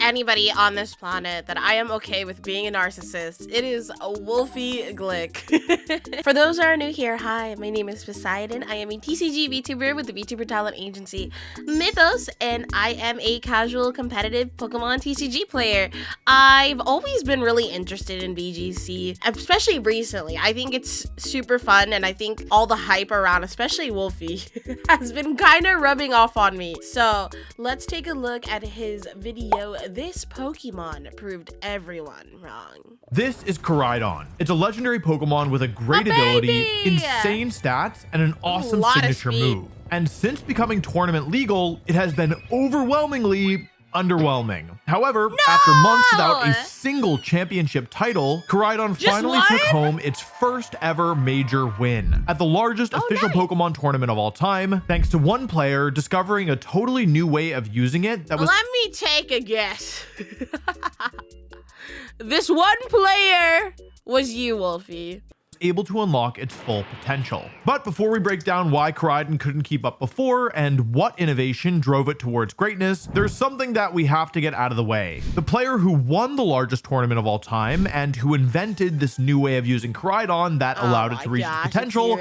anybody on this planet that I am okay with being a narcissist, it is a Wolfie Glick. For those that are new here, hi, my name is Poseidon. I am a TCG VTuber with the VTuber talent agency Mythos, and I am a casual competitive Pokemon TCG player. I've always been really interested in VGC, especially recently. I think it's super fun, and I think all the hype around, especially Wolfie, has been kind of rubbing off on me. So let's take a look at his video. This Pokemon proved everyone wrong. This is Koraidon. It's a legendary Pokemon with a great ability, insane stats, and an awesome signature move. And since becoming tournament legal, it has been overwhelmingly underwhelming. However, after months without a single championship title, Koraidon finally took home its first ever major win at the largest official Pokemon tournament of all time, thanks to one player discovering a totally new way of using it that was— Let me take a guess. This one player was you, Wolfie. able to unlock its full potential. But before we break down why Koraidon couldn't keep up before and what innovation drove it towards greatness, there's something that we have to get out of the way. The player who won the largest tournament of all time and who invented this new way of using Koraidon that allowed it to reach its potential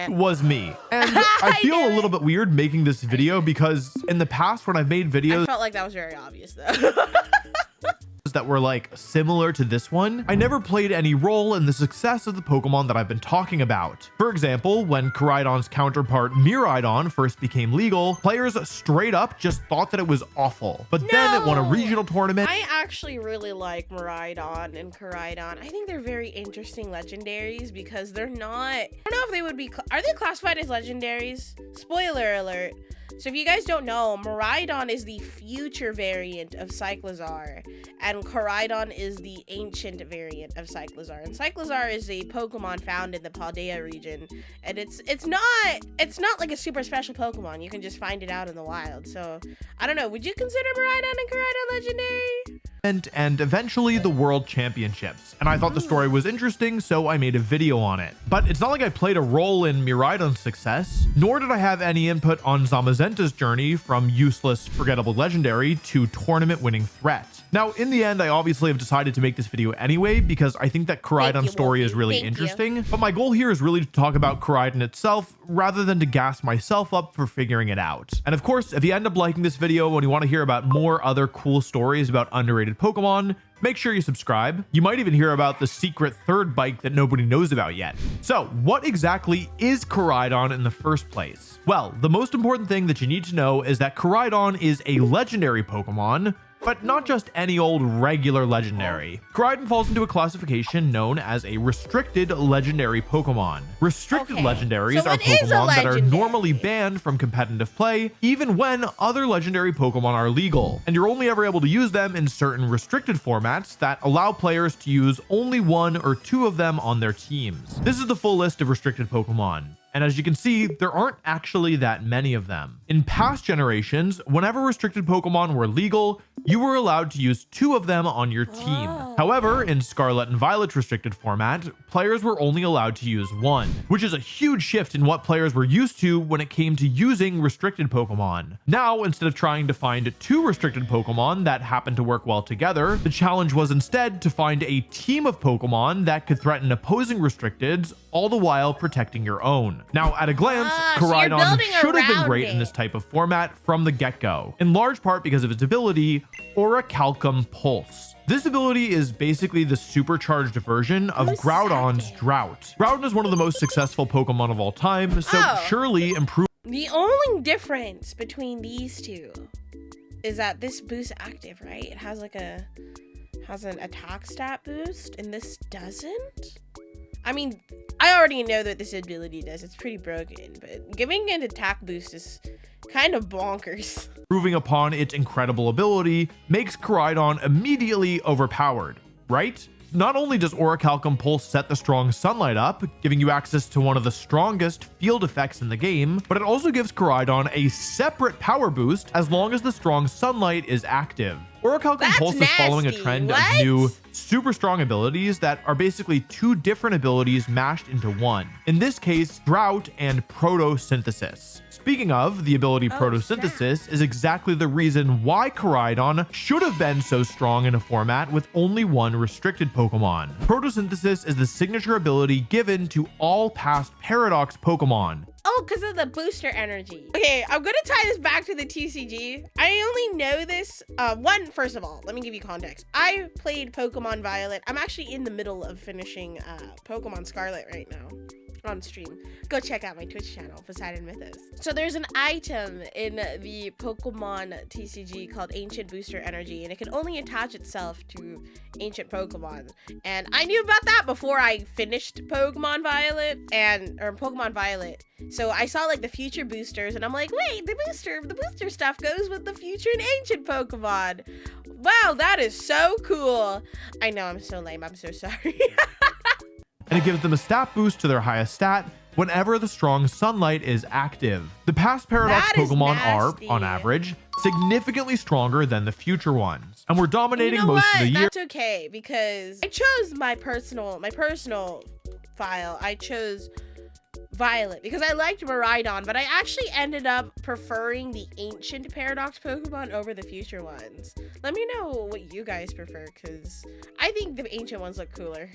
was me. And I feel a little bit weird making this video because in the past when I've made videos— I felt like that was very obvious though. that were like similar to this one, I never played any role in the success of the Pokemon that I've been talking about. For example, when Koraidon's counterpart Miraidon first became legal, players straight up just thought that it was awful. But then it won a regional tournament. I actually really like Miraidon and Koraidon. I think they're very interesting legendaries because they're not— I don't know if they would be— are they classified as legendaries? Spoiler alert. So if you guys don't know, Miraidon is the future variant of Cyclizar, and Koraidon is the ancient variant of Cyclizar. And Cyclizar is a Pokemon found in the Paldea region, and it's not like a super special Pokemon. You can just find it out in the wild. So I don't know. Would you consider Miraidon and Koraidon legendary? And eventually the World Championships. And I thought the story was interesting, so I made a video on it. But it's not like I played a role in Miraidon's success, nor did I have any input on Zamazenta's journey from useless, forgettable legendary to tournament-winning threat. Now, in the end, I obviously have decided to make this video anyway because I think that Koraidon's story is really interesting. But my goal here is really to talk about Koraidon itself rather than to gas myself up for figuring it out. And of course, if you end up liking this video and you want to hear about more other cool stories about underrated Pokemon, make sure you subscribe. You might even hear about the secret third bike that nobody knows about yet. So what exactly is Koraidon in the first place? Well, the most important thing that you need to know is that Koraidon is a legendary Pokemon, but not just any old regular legendary. Koraidon falls into a classification known as a restricted legendary Pokemon. Restricted legendaries are Pokemon that are normally banned from competitive play, even when other legendary Pokemon are legal, and you're only ever able to use them in certain restricted formats that allow players to use only one or two of them on their teams. This is the full list of restricted Pokemon. And as you can see, there aren't actually that many of them. In past generations, whenever restricted Pokemon were legal, you were allowed to use two of them on your team. However, in Scarlet and Violet's restricted format, players were only allowed to use one, which is a huge shift in what players were used to when it came to using restricted Pokemon. Now, instead of trying to find two restricted Pokemon that happen to work well together, the challenge was instead to find a team of Pokemon that could threaten opposing restricteds, all the while protecting your own. Now, at a glance, Koraidon should have been great in this type of format from the get-go, in large part because of its ability, Orichalcum Pulse. This ability is basically the supercharged version of Groudon's Drought. Groudon is one of the most successful Pokemon of all time, so surely improve. The only difference between these two is that this boost active, right? It has like an attack stat boost, and this doesn't. I mean, I already know that this ability does. It's pretty broken, but giving an attack boost is kind of bonkers. Improving upon its incredible ability makes Koraidon immediately overpowered, right? Not only does Orichalcum Pulse set the strong sunlight up, giving you access to one of the strongest field effects in the game, but it also gives Koraidon a separate power boost as long as the strong sunlight is active. Orichalcum Pulse is following a trend of new, super strong abilities that are basically two different abilities mashed into one. In this case, Drought and Protosynthesis. Speaking of, the ability photosynthesis is exactly the reason why Koraidon should have been so strong in a format with only one restricted Pokemon. Photosynthesis is the signature ability given to all past Paradox Pokemon. Oh, because of the booster energy. Okay, I'm gonna tie this back to the TCG. I only know this, first of all, let me give you context. I played Pokemon Violet. I'm actually in the middle of finishing Pokemon Scarlet right now on stream. Go check out my Twitch channel, Poseidon Mythos. So there's an item in the Pokemon TCG called Ancient Booster Energy, and it can only attach itself to ancient Pokemon. And I knew about that before I finished Pokemon Violet or Pokemon Violet. So I saw like the future boosters, and I'm like, wait, the booster stuff goes with the future and ancient Pokemon. Wow, that is so cool. I know, I'm so lame. I'm so sorry. And it gives them a stat boost to their highest stat whenever the strong sunlight is active. The past Paradox Pokemon are, on average, significantly stronger than the future ones, and we're dominating most of the year. That's okay, because I chose my personal file. I chose Violet because I liked Miraidon, but I actually ended up preferring the ancient Paradox Pokemon over the future ones. Let me know what you guys prefer, because I think the ancient ones look cooler.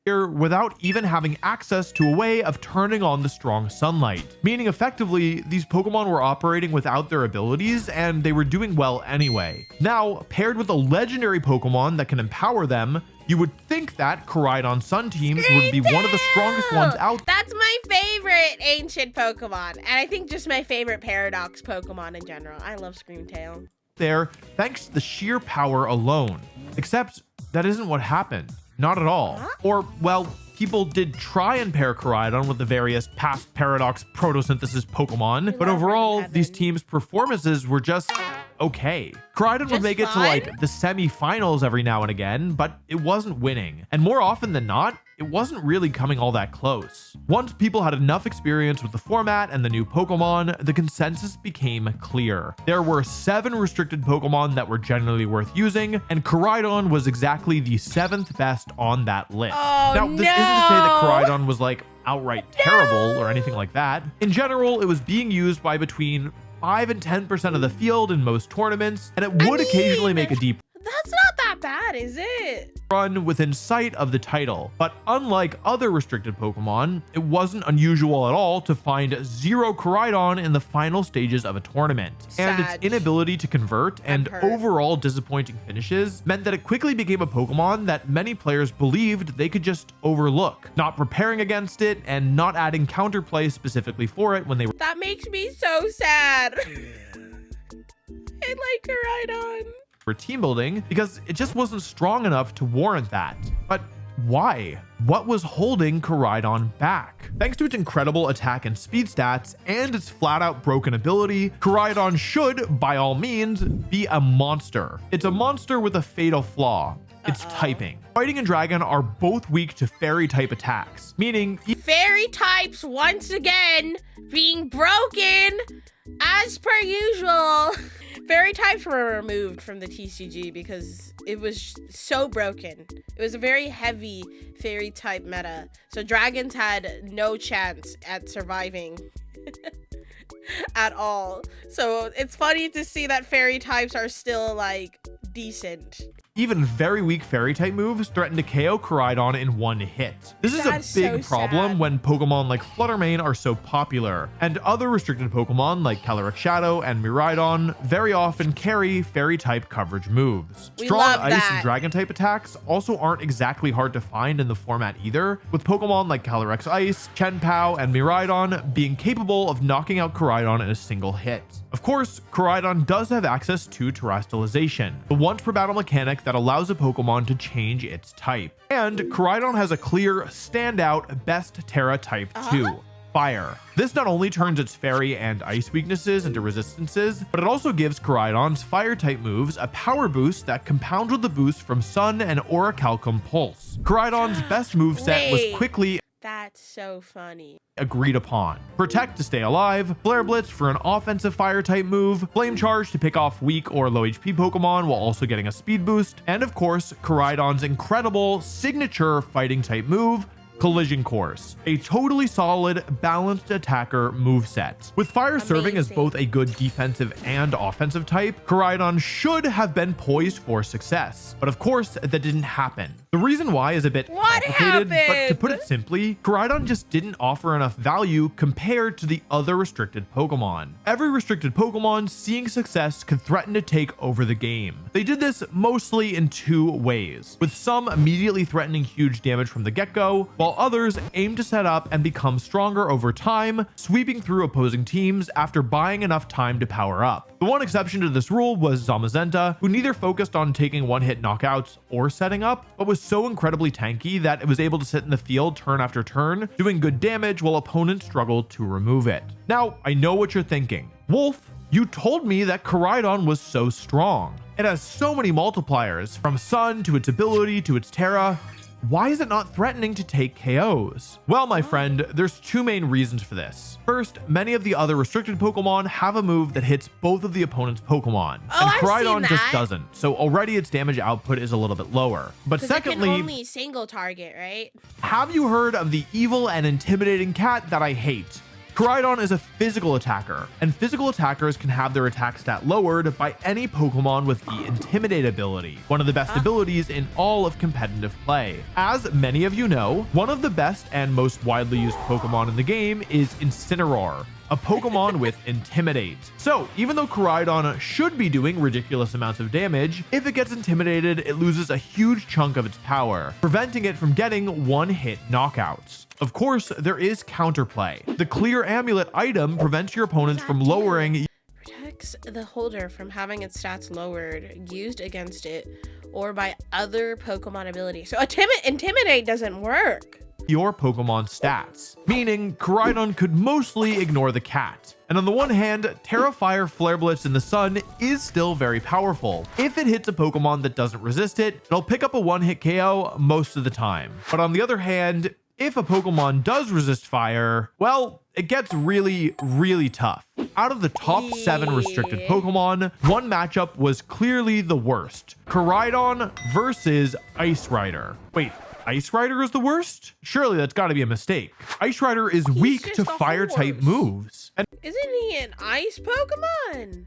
Without even having access to a way of turning on the strong sunlight, meaning effectively these Pokemon were operating without their abilities and they were doing well anyway. Now, paired with a legendary Pokemon that can empower them, you would think that Koraidon Sun teams would be one of the strongest ones out. That's my favorite ancient Pokemon, and I think just my favorite Paradox Pokemon in general. I love Screamtail. There, thanks to the sheer power alone. Except that isn't what happened. Not at all. Or, well, people did try and pair Koraidon with the various past Paradox Photosynthesis Pokemon, but overall, these teams' performances were just okay. Koraidon would make it to like the semi-finals every now and again, but it wasn't winning. And more often than not, it wasn't really coming all that close. Once people had enough experience with the format and the new Pokemon, the consensus became clear. There were 7 restricted Pokemon that were generally worth using, and Koraidon was exactly the 7th best on that list. Now, this isn't to say that Koraidon was like outright terrible or anything like that. In general, it was being used by between 5 and 10% of the field in most tournaments, and it would occasionally make a deep That's not that bad, is it? Run within sight of the title. But unlike other restricted Pokemon, it wasn't unusual at all to find 0 Koraidon in the final stages of a tournament. And its inability to convert and overall disappointing finishes meant that it quickly became a Pokemon that many players believed they could just overlook, not preparing against it and not adding counterplay specifically for it when they were. That makes me so sad. I like Koraidon. For team building, because it just wasn't strong enough to warrant that. But why? What was holding Koraidon back? Thanks to its incredible attack and speed stats and its flat-out broken ability, Koraidon should, by all means, be a monster. It's a monster with a fatal flaw. It's typing. Fighting and Dragon are both weak to fairy type attacks, meaning fairy types once again being broken as per usual. Fairy types were removed from the TCG because it was so broken. It was a very heavy fairy type meta. So dragons had no chance at surviving at all. So it's funny to see that fairy types are still like decent. Even very weak fairy type moves threaten to KO Koraidon in one hit. This is a big problem when Pokemon like Fluttermane are so popular, and other restricted Pokemon like Calyrex Shadow and Miraidon very often carry fairy type coverage moves. Strong ice and dragon type attacks also aren't exactly hard to find in the format either, with Pokemon like Calyrex Ice, Chenpao, and Miraidon being capable of knocking out Koraidon in a single hit. Of course, Koraidon does have access to Terastallization, the once per battle mechanic that allows a Pokemon to change its type. And Koraidon has a clear, standout best Terra type too. Fire. This not only turns its fairy and ice weaknesses into resistances, but it also gives Koraidon's fire type moves a power boost that compounds with the boost from Sun and Orichalcum Pulse. Koraidon's best moveset was quickly That's so funny. agreed upon. Protect to stay alive, Flare Blitz for an offensive fire type move, Flame Charge to pick off weak or low HP Pokemon while also getting a speed boost, and of course, Koraidon's incredible signature fighting type move, Collision Course, a totally solid, balanced attacker moveset. With Fire serving as both a good defensive and offensive type, Koraidon should have been poised for success. But of course, that didn't happen. The reason why is a bit complicated, but to put it simply, Koraidon just didn't offer enough value compared to the other restricted Pokemon. Every restricted Pokemon seeing success could threaten to take over the game. They did this mostly in two ways, with some immediately threatening huge damage from the get-go, while others aim to set up and become stronger over time, sweeping through opposing teams after buying enough time to power up. The one exception to this rule was Zamazenta, who neither focused on taking one-hit knockouts or setting up, but was so incredibly tanky that it was able to sit in the field turn after turn, doing good damage while opponents struggled to remove it. Now, I know what you're thinking. Wolf, you told me that Koraidon was so strong. It has so many multipliers, from Sun to its ability to its Terra. Why is it not threatening to take KOs? Well, my friend, there's two main reasons for this. First, many of the other restricted Pokemon have a move that hits both of the opponent's Pokemon, and Koraidon just doesn't, so already its damage output is a little bit lower. But secondly, it can only single target, right? Have you heard of the evil and intimidating cat that I hate? Koraidon is a physical attacker, and physical attackers can have their attack stat lowered by any Pokemon with the Intimidate ability, one of the best abilities in all of competitive play. As many of you know, one of the best and most widely used Pokemon in the game is Incineroar, a Pokemon with Intimidate. So even though Koraidon should be doing ridiculous amounts of damage, if it gets intimidated, it loses a huge chunk of its power, preventing it from getting one-hit knockouts. Of course, there is counterplay. The Clear Amulet item prevents your opponents from lowering... Protects the holder from having its stats lowered, used against it, or by other Pokemon abilities. So Intimidate doesn't work. Your Pokemon stats, meaning Koraidon could mostly ignore the cat. And on the one hand, Terra Fire Flare Blitz in the Sun is still very powerful. If it hits a Pokemon that doesn't resist it, it'll pick up a one-hit KO most of the time. But on the other hand, if a Pokemon does resist fire, well, it gets really, really tough. Out of the top 7 restricted Pokemon, one matchup was clearly the worst. Koraidon versus Ice Rider. Wait, Ice Rider is the worst? Surely that's gotta be a mistake. Ice Rider is weak to fire type moves. And isn't he an ice Pokemon?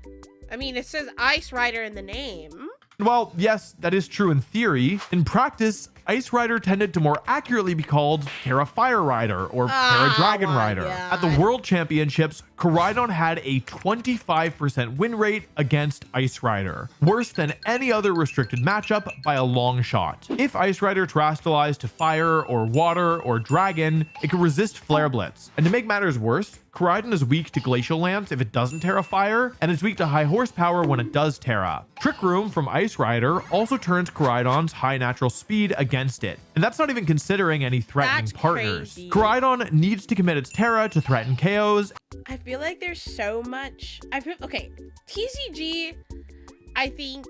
I mean, it says Ice Rider in the name. Well, yes, that is true in theory. In practice, Ice Rider tended to more accurately be called Terra Fire Rider or Terra Dragon Rider. God. At the World Championships, Koraidon had a 25% win rate against Ice Rider, worse than any other restricted matchup by a long shot. If Ice Rider terastallized to fire or water or dragon, it could resist Flare Blitz. And to make matters worse, Koraidon is weak to Glacial Lance if it doesn't Terra Fire, and it's weak to High Horsepower when it does Terra. Trick Room from Ice Rider also turns Koraidon's high natural speed against it. And that's not even considering any threatening partners. Crazy. Koraidon needs to commit its Terra to threaten KOs. I feel like there's so much. Okay, TCG, I think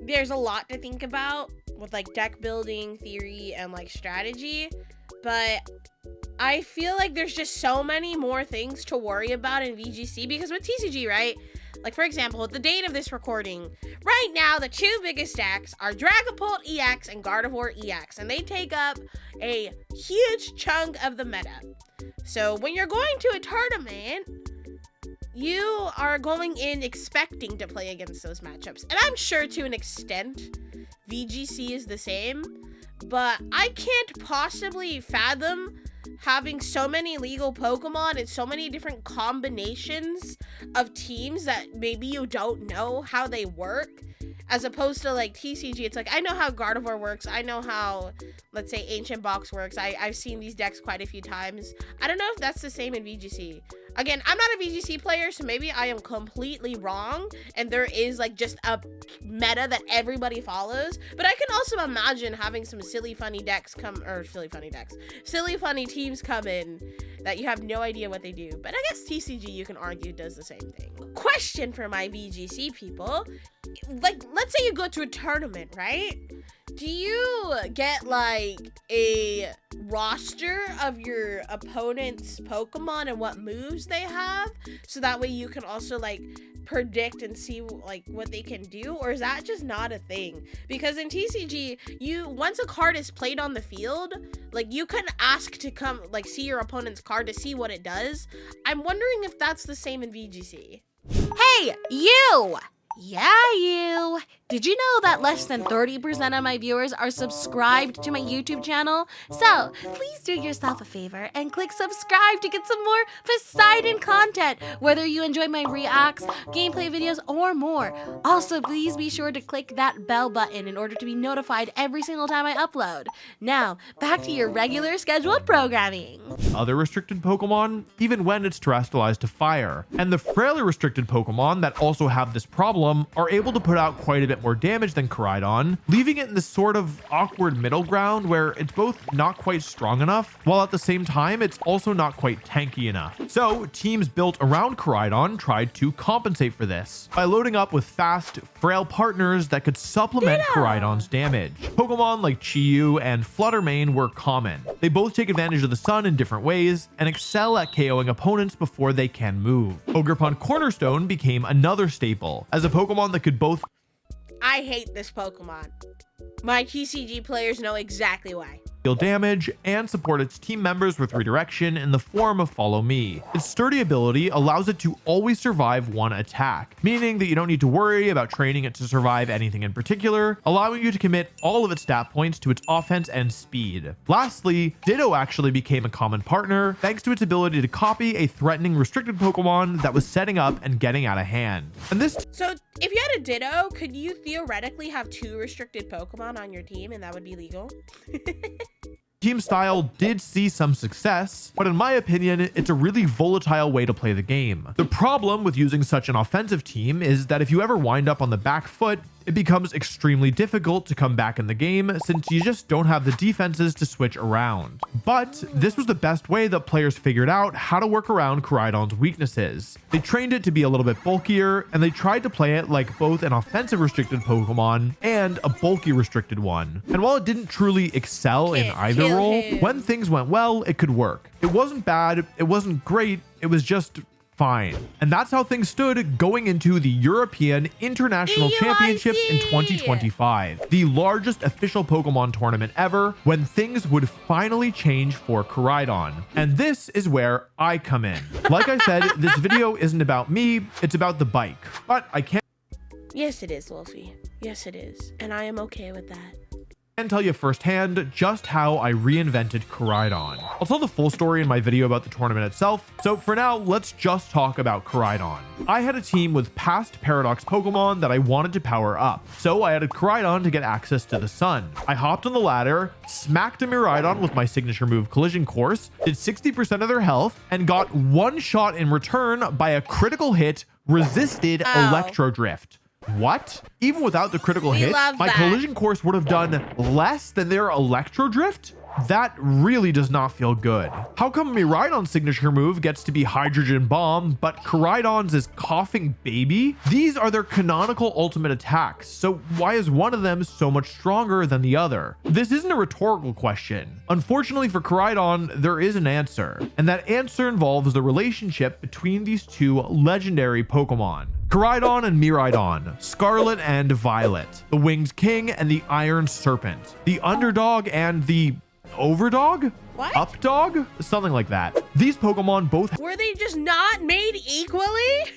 there's a lot to think about with like deck building theory and like strategy, but I feel like there's just so many more things to worry about in VGC because with TCG, right? Like, for example, at the date of this recording, right now, the two biggest decks are Dragapult EX and Gardevoir EX, and they take up a huge chunk of the meta. So when you're going to a tournament, you are going in expecting to play against those matchups. And I'm sure to an extent, VGC is the same, but I can't possibly fathom having so many legal Pokemon and so many different combinations of teams that maybe you don't know how they work, as opposed to like TCG. It's like, I know how Gardevoir works. I know how, let's say, Ancient Box works. I've seen these decks quite a few times. I don't know if that's the same in VGC. Again, I'm not a VGC player, so maybe I am completely wrong, and there is like just a meta that everybody follows. But I can also imagine having some silly funny teams come in that you have no idea what they do. But I guess TCG, you can argue, does the same thing. Question for my VGC people. Like, let's say you go to a tournament, right? Do you get like a roster of your opponent's Pokemon and what moves they have, so that way you can also like predict and see like what they can do, or is that just not a thing? Because in TCG, once a card is played on the field, like you can ask to come like see your opponent's card to see what it does. I'm wondering if that's the same in VGC. Hey, you! Yeah, you! Did you know that less than 30% of my viewers are subscribed to my YouTube channel? So, please do yourself a favor and click subscribe to get some more Poseidon content, whether you enjoy my reacts, gameplay videos, or more. Also, please be sure to click that bell button in order to be notified every single time I upload. Now, back to your regular scheduled programming. Other restricted Pokemon, even when it's terrestrialized to fire. And the frailer restricted Pokemon that also have this problem are able to put out quite a bit more damage than Koraidon, leaving it in this sort of awkward middle ground where it's both not quite strong enough, while at the same time it's also not quite tanky enough. So teams built around Koraidon tried to compensate for this by loading up with fast, frail partners that could supplement Koraidon's damage. Pokemon like Chi-Yu and Fluttermane were common. They both take advantage of the sun in different ways and excel at KOing opponents before they can move. Ogerpon Cornerstone became another staple, as a Pokemon that could both... I hate this Pokemon. My TCG players know exactly why. Deal damage and support its team members with redirection in the form of Follow Me. Its sturdy ability allows it to always survive one attack, meaning that you don't need to worry about training it to survive anything in particular, allowing you to commit all of its stat points to its offense and speed. Lastly, Ditto actually became a common partner thanks to its ability to copy a threatening restricted Pokemon that was setting up and getting out of hand. And this... So if you had a Ditto, could you theoretically have 2 restricted Pokemon on your team and that would be legal? Team style did see some success, but in my opinion, it's a really volatile way to play the game. The problem with using such an offensive team is that if you ever wind up on the back foot, it becomes extremely difficult to come back in the game since you just don't have the defenses to switch around. But this was the best way that players figured out how to work around Koraidon's weaknesses. They trained it to be a little bit bulkier, and they tried to play it like both an offensive restricted Pokemon and a bulky restricted one. And while it didn't truly excel in either role, when things went well, it could work. It wasn't bad, it wasn't great, it was just fine. And that's how things stood going into the European International Championships in 2025, the largest official Pokemon tournament ever, when things would finally change for Koraidon. And this is where I come in. Like I said, this video isn't about me, it's about the bike. But I can't... Yes, it is, Wolfie. Yes, it is. And I am okay with that. And tell you firsthand just how I reinvented Koraidon. I'll tell the full story in my video about the tournament itself, so for now, let's just talk about Koraidon. I had a team with past Paradox Pokemon that I wanted to power up, so I added Koraidon to get access to the sun. I hopped on the ladder, smacked a Miraidon with my signature move Collision Course, did 60% of their health, and got one shot in return by a critical hit, resisted Electro Drift. What? Even without the critical hit, my Collision Course would have done less than their Electro Drift? That really does not feel good. How come Miraidon's signature move gets to be Hydrogen Bomb, but Koraidon's is Coughing Baby? These are their canonical ultimate attacks, so why is one of them so much stronger than the other? This isn't a rhetorical question. Unfortunately for Koraidon, there is an answer, and that answer involves the relationship between these two legendary Pokemon. Koraidon and Miraidon, Scarlet and Violet, the Winged King and the Iron Serpent, the Underdog and the Overdog? What? Updog? Something like that. These Pokemon both were they just not made equally?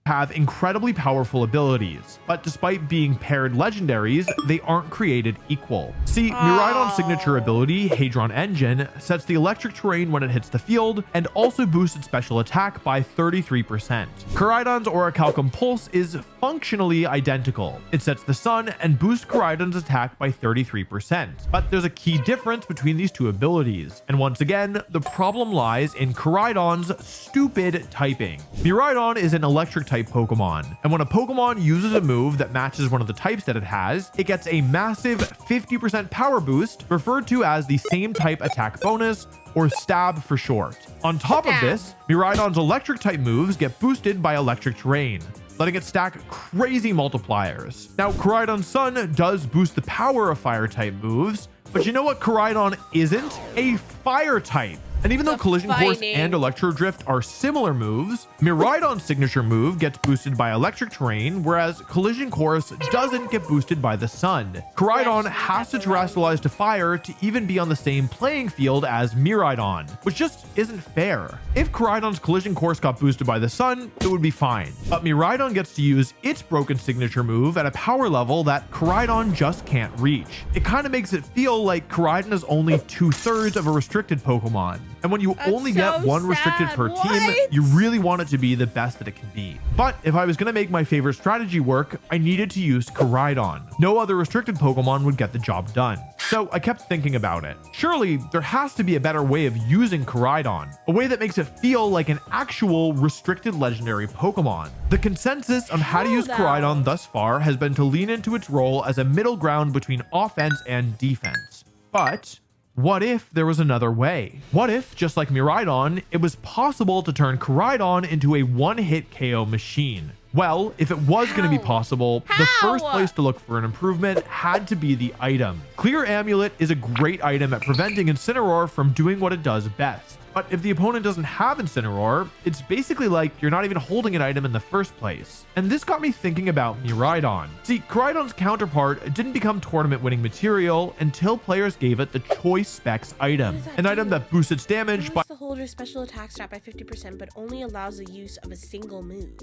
Have incredibly powerful abilities, but despite being paired legendaries, they aren't created equal. See, Miraidon's signature ability, Hadron Engine, sets the electric terrain when it hits the field and also boosts its special attack by 33%. Koraidon's Orichalcum Pulse is functionally identical. It sets the sun and boosts Koraidon's attack by 33%. But there's a key difference between these two abilities. And once again, the problem lies in Koraidon's stupid typing. Miraidon is an electric type Pokemon, and when a Pokemon uses a move that matches one of the types that it has, it gets a massive 50% power boost, referred to as the same type attack bonus, or stab for short. On top of this, Miraidon's electric type moves get boosted by electric terrain, letting it stack crazy multipliers. Now, Koraidon's Sun does boost the power of fire type moves, but you know what Koraidon isn't? A fire type. And even though Collision Course and Electro Drift are similar moves, Miraidon's signature move gets boosted by electric terrain, whereas Collision Course doesn't get boosted by the sun. Koraidon has to terrestrialize to fire to even be on the same playing field as Miraidon, which just isn't fair. If Koraidon's Collision Course got boosted by the sun, it would be fine. But Miraidon gets to use its broken signature move at a power level that Koraidon just can't reach. It kind of makes it feel like Koraidon is only 2/3 of a restricted Pokemon. And when you only get one restricted per team, you really want it to be the best that it can be. But if I was going to make my favorite strategy work, I needed to use Koraidon. No other restricted Pokemon would get the job done. So I kept thinking about it. Surely there has to be a better way of using Koraidon, a way that makes it feel like an actual restricted legendary Pokemon. The consensus on how to use Koraidon thus far has been to lean into its role as a middle ground between offense and defense. But what if there was another way? What if, just like Miraidon, it was possible to turn Koraidon into a one-hit KO machine? Well, if it was going to be possible, the first place to look for an improvement had to be the item. Clear Amulet is a great item at preventing Incineroar from doing what it does best. But if the opponent doesn't have Incineroar, it's basically like you're not even holding an item in the first place. And this got me thinking about Miraidon. See, Koraidon's counterpart didn't become tournament-winning material until players gave it the Choice Specs item, an item that boosts its damage by the holder's special attack stat by 50%, but only allows the use of a single move.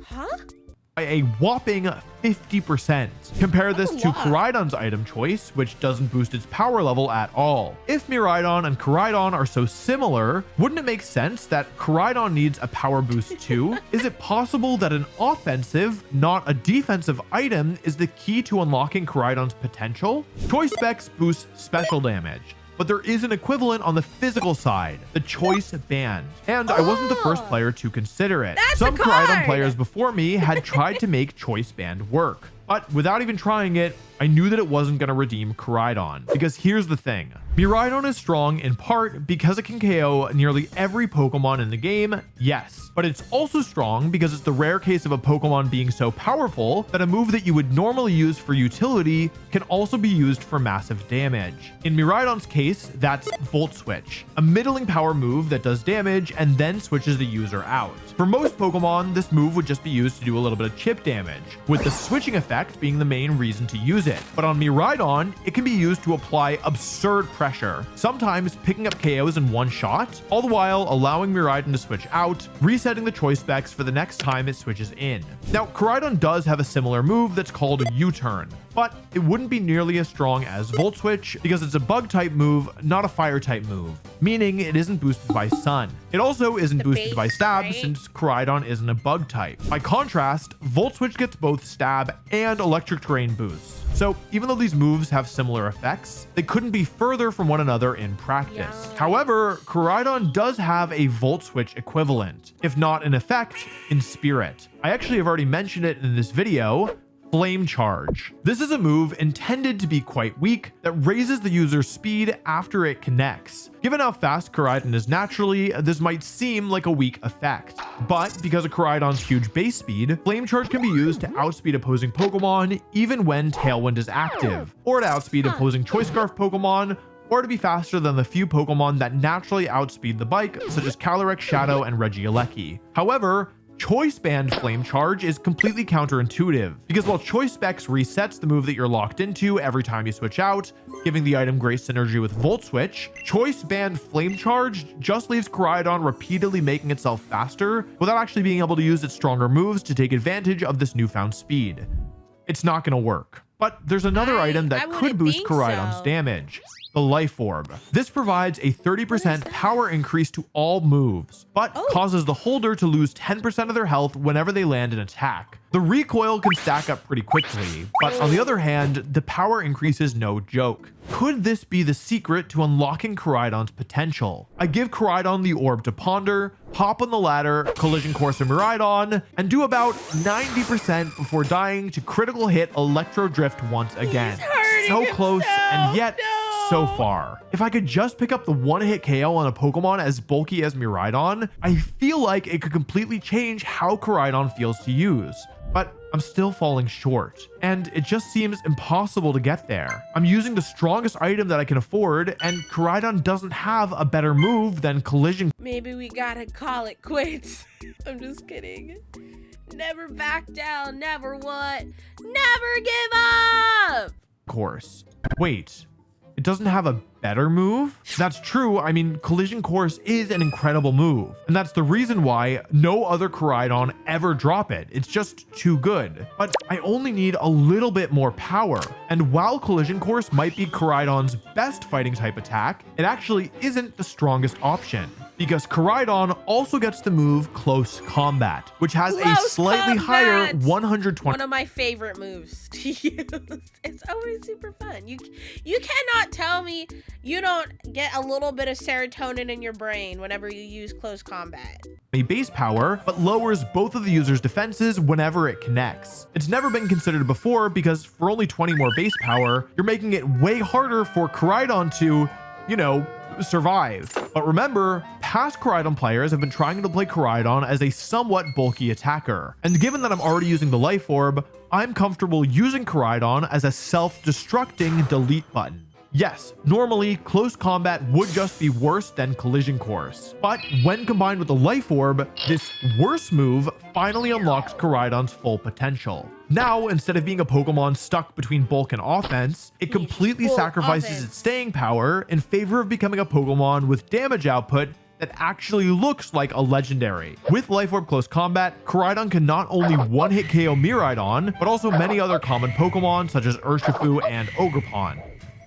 Huh? by a whopping 50%. Compare this to Koraidon's item choice, which doesn't boost its power level at all. If Miraidon and Koraidon are so similar, wouldn't it make sense that Koraidon needs a power boost too? Is it possible that an offensive, not a defensive item is the key to unlocking Koraidon's potential? Choice Specs boosts special damage, but there is an equivalent on the physical side, the Choice Band. And I wasn't the first player to consider it. Some Koraidon players before me had tried to make Choice Band work. But without even trying it, I knew that it wasn't going to redeem Koraidon. Because here's the thing. Miraidon is strong in part because it can KO nearly every Pokemon in the game, yes. But it's also strong because it's the rare case of a Pokemon being so powerful that a move that you would normally use for utility can also be used for massive damage. In Miraidon's case, that's Volt Switch, a middling power move that does damage and then switches the user out. For most Pokemon, this move would just be used to do a little bit of chip damage, with the switching effect being the main reason to use it. But on Miraidon, it can be used to apply absurd pressure, sometimes picking up KOs in one shot, all the while allowing Miraidon to switch out, resetting the choice specs for the next time it switches in. Now, Koraidon does have a similar move that's called a U-turn, but it wouldn't be nearly as strong as Volt Switch because it's a bug type move, not a fire type move, meaning it isn't boosted by Sun. It also isn't boosted by Stab since Koraidon isn't a bug type. By contrast, Volt Switch gets both Stab and Electric Terrain boosts. So even though these moves have similar effects, they couldn't be further from one another in practice. However, Koraidon does have a Volt Switch equivalent, if not in effect, in spirit. I actually have already mentioned it in this video. Flame Charge. This is a move intended to be quite weak that raises the user's speed after it connects. Given how fast Koraidon is naturally, this might seem like a weak effect. But because of Koraidon's huge base speed, Flame Charge can be used to outspeed opposing Pokemon even when Tailwind is active, or to outspeed opposing Choice Scarf Pokemon, or to be faster than the few Pokemon that naturally outspeed the bike, such as Calyrex Shadow and Regieleki. However, Choice Band Flame Charge is completely counterintuitive, because while Choice Specs resets the move that you're locked into every time you switch out, giving the item great synergy with Volt Switch, Choice Band Flame Charge just leaves Koraidon repeatedly making itself faster without actually being able to use its stronger moves to take advantage of this newfound speed. It's not going to work. But there's another item that could boost Koraidon's damage. The Life Orb. This provides a 30% power increase to all moves, but causes the holder to lose 10% of their health whenever they land an attack. The recoil can stack up pretty quickly, but on the other hand, the power increase is no joke. Could this be the secret to unlocking Koraidon's potential? I give Koraidon the orb to ponder, hop on the ladder, collision course of Miraidon, and do about 90% before dying to critical hit Electro Drift once again. So close and yet so far. If I could just pick up the one-hit KO on a Pokemon as bulky as Miraidon, I feel like it could completely change how Koraidon feels to use. But I'm still falling short, and it just seems impossible to get there. I'm using the strongest item that I can afford, and Koraidon doesn't have a better move than Collision. Maybe we gotta call it quits. I'm just kidding. Never back down, never what? Never give up! Course. Wait, it doesn't have a better move? That's true. I mean, Collision Course is an incredible move, and that's the reason why no other Koraidon ever drop it. It's just too good. But I only need a little bit more power. And while Collision Course might be Koraidon's best fighting type attack, it actually isn't the strongest option, because Koraidon also gets the move Close Combat, which has a slightly higher 120. One of my favorite moves to use. It's always super fun. You cannot tell me you don't get a little bit of serotonin in your brain whenever you use Close Combat. A base power, but lowers both of the user's defenses whenever it connects. It's never been considered before because for only 20 more base power, you're making it way harder for Koraidon to, you know, survive. But remember, past Koraidon players have been trying to play Koraidon as a somewhat bulky attacker. And given that I'm already using the Life Orb, I'm comfortable using Koraidon as a self-destructing delete button. Yes, normally Close Combat would just be worse than Collision Course, but when combined with the Life Orb, this worse move finally unlocks Koraidon's full potential. Now, instead of being a Pokemon stuck between bulk and offense, it completely sacrifices its staying power in favor of becoming a Pokemon with damage output that actually looks like a legendary. With Life Orb Close Combat, Koraidon can not only one-hit KO Miraidon, but also many other common Pokemon such as Urshifu and Ogerpon.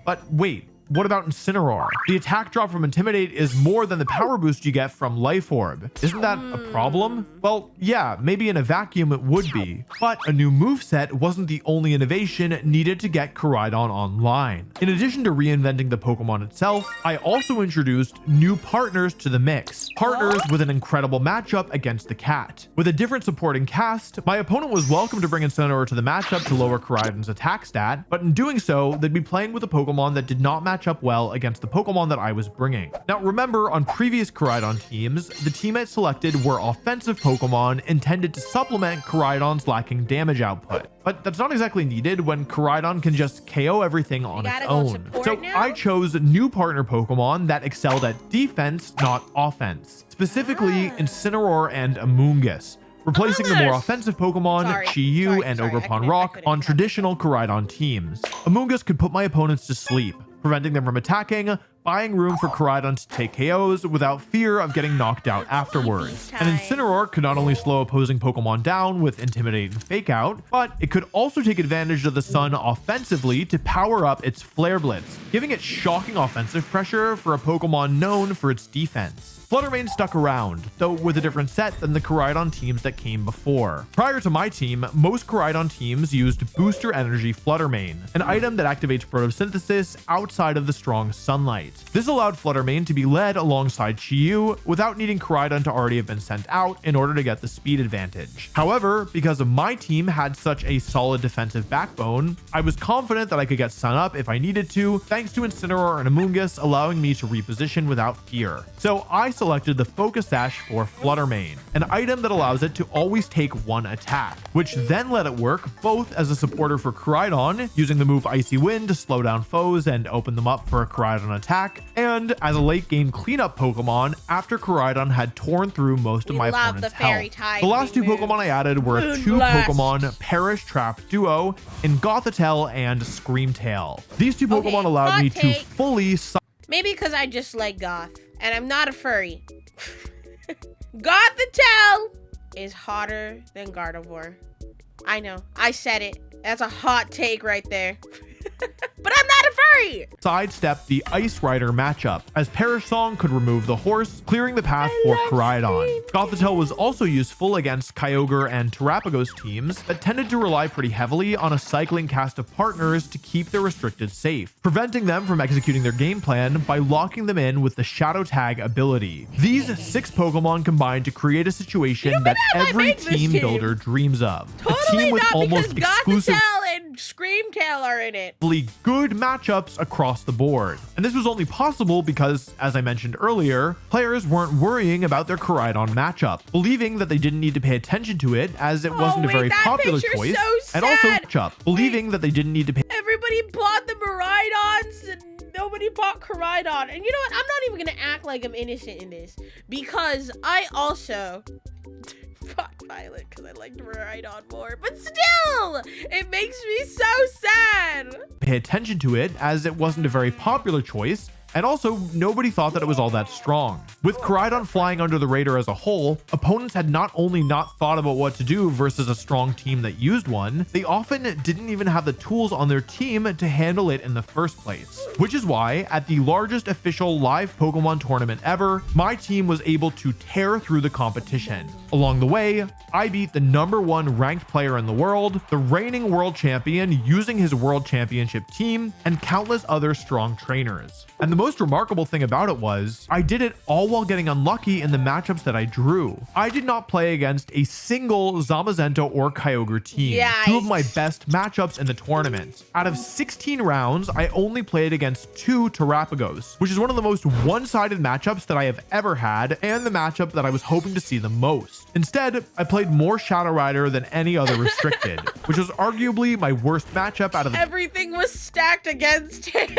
But wait, what about Incineroar? The attack drop from Intimidate is more than the power boost you get from Life Orb. Isn't that a problem? Well, yeah, maybe in a vacuum it would be, but a new moveset wasn't the only innovation needed to get Koraidon online. In addition to reinventing the Pokemon itself, I also introduced new partners to the mix. Partners with an incredible matchup against the cat. With a different supporting cast, my opponent was welcome to bring Incineroar to the matchup to lower Koraidon's attack stat, but in doing so, they'd be playing with a Pokemon that did not match up well against the Pokemon that I was bringing. Now remember, on previous Koraidon teams, the teammates selected were offensive Pokemon intended to supplement Koraidon's lacking damage output. But that's not exactly needed when Koraidon can just KO everything on its own. So I chose new partner Pokemon that excelled at defense, not offense. Specifically Incineroar and Amoonguss, replacing the more offensive Pokemon Chi-Yu and Ogerpon Rock on traditional Koraidon teams. Amoonguss could put my opponents to sleep, preventing them from attacking, buying room for Koraidon to take KOs without fear of getting knocked out afterwards. And Incineroar could not only slow opposing Pokemon down with Intimidate and Fake Out, but it could also take advantage of the sun offensively to power up its Flare Blitz, giving it shocking offensive pressure for a Pokemon known for its defense. Fluttermane stuck around, though with a different set than the Koraidon teams that came before. Prior to my team, most Koraidon teams used Booster Energy Fluttermane, an item that activates photosynthesis outside of the strong sunlight. This allowed Fluttermane to be led alongside Chi-Yu without needing Koraidon to already have been sent out in order to get the speed advantage. However, because of my team had such a solid defensive backbone, I was confident that I could get Sun Up if I needed to, thanks to Incineroar and Amoonguss allowing me to reposition without fear. So I selected the Focus Sash for Fluttermane, an item that allows it to always take one attack, which then let it work both as a supporter for Koraidon, using the move Icy Wind to slow down foes and open them up for a Koraidon attack, and as a late game cleanup Pokemon after Koraidon had torn through most of my opponent's health. The last two Pokemon I added were a two Pokemon Perish Trap duo in Gothitelle and Screamtail. These two Pokemon allowed me to fully maybe because I just like Goth, and I'm not a furry. Gothitelle is hotter than Gardevoir. I know, I said it. That's a hot take right there. But I'm not a furry! Sidestep the Ice Rider matchup, as Perish Song could remove the horse, clearing the path for Koraidon. Gothitelle was also useful against Kyogre and Terapagos teams that tended to rely pretty heavily on a cycling cast of partners to keep their restricted safe, preventing them from executing their game plan by locking them in with the Shadow Tag ability. These 6 Pokemon combined to create a situation that every team builder dreams of. Totally a team with almost exclusive... and Screamtail are in it. Good matchups across the board. And this was only possible because, as I mentioned earlier, players weren't worrying about their Koraidon matchup, believing that they didn't need to pay attention to it as it wasn't a very popular choice. So and also matchup, believing that they didn't need to pay. Everybody bought the Miraidons and nobody bought Koraidon. And you know what? I'm not even gonna act like I'm innocent in this because I also bought Violet because I liked Miraidon more. But still, it makes me so sad. Pay attention to it as it wasn't a very popular choice. And also, nobody thought that it was all that strong. With Koraidon flying under the radar as a whole, opponents had not only not thought about what to do versus a strong team that used one, they often didn't even have the tools on their team to handle it in the first place. Which is why, at the largest official live Pokemon tournament ever, my team was able to tear through the competition. Along the way, I beat the #1 ranked player in the world, the reigning world champion using his world championship team, and countless other strong trainers. And the most remarkable thing about it was, I did it all while getting unlucky in the matchups that I drew. I did not play against a single Zamazenta or Kyogre team, two of my best matchups in the tournament. Out of 16 rounds, I only played against 2 Terrapagos, which is one of the most one-sided matchups that I have ever had, and the matchup that I was hoping to see the most. Instead, I played more Shadow Rider than any other restricted, which was arguably my worst matchup out of the everything was stacked against him.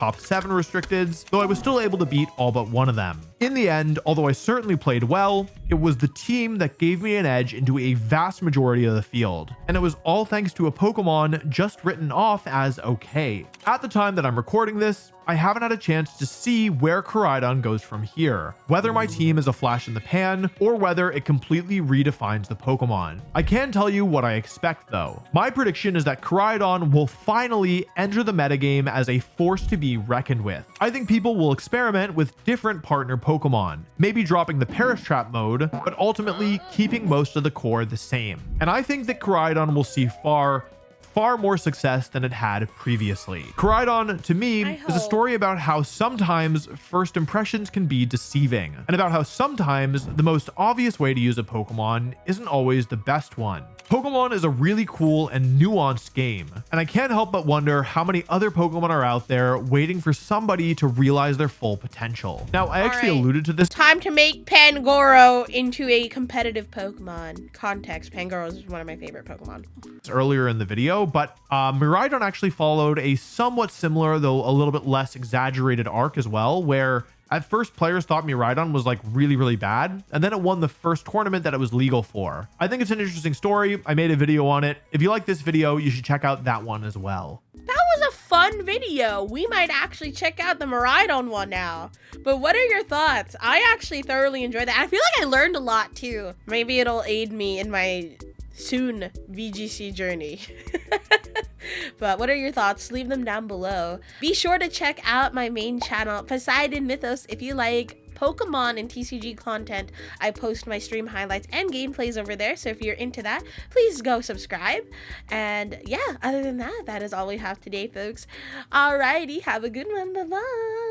top 7 restricteds, though I was still able to beat all but one of them. In the end, although I certainly played well, it was the team that gave me an edge into a vast majority of the field, and it was all thanks to a Pokemon just written off as okay. At the time that I'm recording this, I haven't had a chance to see where Koraidon goes from here, whether my team is a flash in the pan or whether it completely redefines the Pokemon. I can tell you what I expect though. My prediction is that Koraidon will finally enter the metagame as a force to be reckoned with. I think people will experiment with different partner Pokemon, maybe dropping the Perish Trap mode, but ultimately keeping most of the core the same. And I think that Koraidon will see far more success than it had previously. Koraidon, to me, is a story about how sometimes first impressions can be deceiving, and about how sometimes the most obvious way to use a Pokemon isn't always the best one. Pokemon is a really cool and nuanced game, and I can't help but wonder how many other Pokemon are out there waiting for somebody to realize their full potential. Now, I actually alluded to this. Time to make Pangoro into a competitive Pokemon. Context, Pangoro is one of my favorite Pokemon. Earlier in the video, but Miraidon actually followed a somewhat similar, though a little bit less exaggerated arc as well, where at first, players thought Miraidon was like really bad, and then it won the first tournament that it was legal for. I think it's an interesting story. I made a video on it. If you like this video, you should check out that one as well. That was a fun video. We might actually check out the Miraidon one now. But what are your thoughts? I actually thoroughly enjoyed that. I feel like I learned a lot too. Maybe it'll aid me in my soon VGC journey. But what are your thoughts? Leave them down below. Be sure to check out my main channel, Poseidon Mythos, if you like Pokemon and TCG content. I post my stream highlights and gameplays over there, so if you're into that, please go subscribe. And yeah, other than that, that is all we have today, folks. Alrighty, have a good one. Bye-bye.